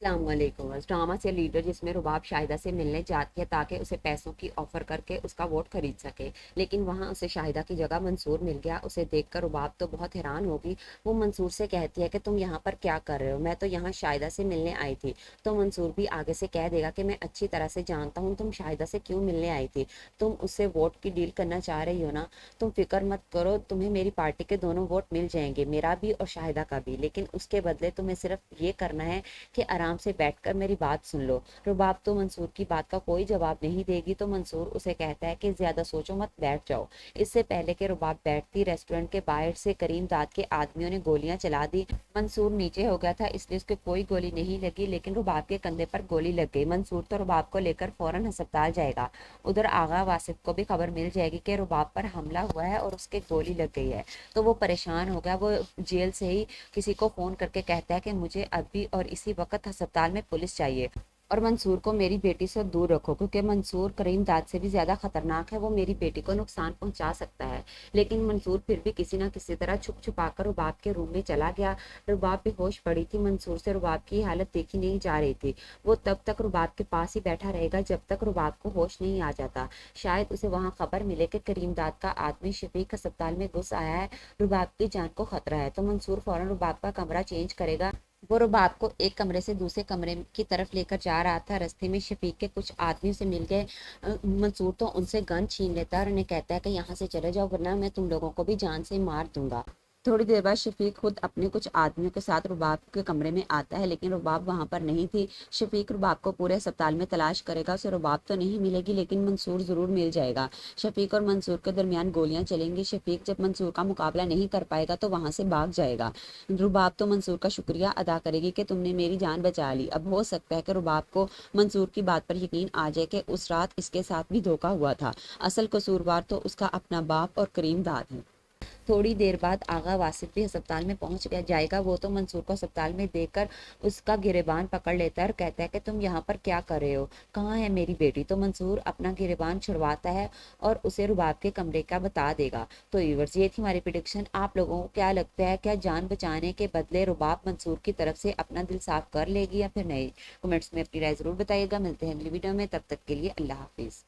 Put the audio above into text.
अस्सलाम वालेकुम। ड्रामा से लीडर जिसमें रुबाब शाहिदा से मिलने जाती है ताकि उसे पैसों की ऑफर करके उसका वोट खरीद सके, लेकिन वहां उसे शाहिदा की जगह मंसूर मिल गया। उसे देखकर रुबाब तो बहुत हैरान होगी। वो मंसूर से कहती है कि तुम यहाँ पर क्या कर रहे हो, मैं तो यहाँ शाहिदा से मिलने आई थी। तो मंसूर भी आगे से कह देगा कि मैं अच्छी तरह से जानता हूँ तुम शाहिदा से क्यों मिलने आई थी, तुम उससे वोट की डील करना चाह रही हो ना। तुम फिक्र मत करो, तुम्हें मेरी पार्टी के दोनों वोट मिल जाएंगे, मेरा भी और शाहिदा का भी, लेकिन उसके बदले तुम्हें सिर्फ ये करना है कि आराम से बैठकर मेरी बात सुन लो। रुबाब तो मंसूर की बात का कोई जवाब नहीं देगी, तो मंसूर उसे कहता है कि ज्यादा सोचो मत, बैठ जाओ। इससे पहले कि रुबाब बैठती, रेस्टोरेंट के बाहर से करीम दाद के आदमियों ने गोलियां चला दी। मंसूर नीचे हो गया था इसलिए उसके कोई गोली नहीं लगी, लेकिन रुबाब के कंधे पर गोली लग गई। मंसूर तो रुबाब को लेकर फौरन अस्पताल जाएगा। उधर आगा वासिफ को भी खबर मिल जाएगी कि रुबाब पर हमला हुआ है और उसके गोली लग गई है। तो वो परेशान हो गया। वो जेल से ही किसी को फोन करके कहता है कि मुझे अभी और इसी वक्त अस्पताल में पुलिस चाहिए, और मंसूर को मेरी बेटी से दूर रखो, क्योंकि मंसूर करीम दाद से भी ज्यादा खतरनाक है, वो मेरी बेटी को नुकसान पहुंचा सकता है। लेकिन मंसूर फिर भी किसी ना किसी तरह छुप छुपा कर रुबाब के रूम में चला गया। रुबाब बेहोश पड़ी थी। मंसूर से रुबाब की हालत देखी नहीं जा रही थी। वो तब तक रुबाब के पास ही बैठा रहेगा जब तक रुबाब को होश नहीं आ जाता। शायद उसे वहां खबर मिले कि करीम दाद का आदमी शफीक अस्पताल में घुस आया है, रुबाब की जान को खतरा है। तो मंसूर फौरन रुबाब का कमरा चेंज करेगा। वो रुबाब को एक कमरे से दूसरे कमरे की तरफ लेकर जा रहा था। रास्ते में शफीक के कुछ आदमियों से मिल गए। मंसूर तो उनसे गन छीन लेता है और उन्हें कहता है कि यहाँ से चले जाओ वरना मैं तुम लोगों को भी जान से मार दूंगा। थोड़ी देर बाद शफीक खुद अपने कुछ आदमियों के साथ रुबाब के कमरे में आता है, लेकिन रुबाब वहां पर नहीं थी। शफीक रुबाब को पूरे अस्पताल में तलाश करेगा, उसे रुबाब तो नहीं मिलेगी लेकिन मंसूर जरूर मिल जाएगा। शफीक और मंसूर के दरमियान गोलियां चलेंगी। शफीक जब मंसूर का मुकाबला नहीं कर पाएगा तो वहां से भाग जाएगा। रुबाब तो मंसूर का शुक्रिया अदा करेगी कि तुमने मेरी जान बचा ली। अब हो सकता है कि रुबाब को मंसूर की बात पर यकीन आ जाए कि उस रात इसके साथ भी धोखा हुआ था। असल कसूरवार तो उसका अपना बाप और करीम दाद है। थोड़ी देर बाद आगा वासिफ भी अस्पताल में पहुंच गया जाएगा। वो तो मंसूर को अस्पताल में देखकर उसका गिरेबान पकड़ लेता है और कहता है कि तुम यहाँ पर क्या कर रहे हो, कहाँ है मेरी बेटी। तो मंसूर अपना गिरेबान छुड़वाता है और उसे रुबाब के कमरे का बता देगा। तो व्यूअर्स, ये थी हमारी प्रिडिक्शन। आप लोगों को क्या लगता है, क्या जान बचाने के बदले रुबाब मंसूर की तरफ से अपना दिल साफ कर लेगी या फिर नहीं? कमेंट्स में अपनी राय जरूर बताइएगा। मिलते हैं अगली वीडियो में, तब तक के लिए अल्लाह हाफिज।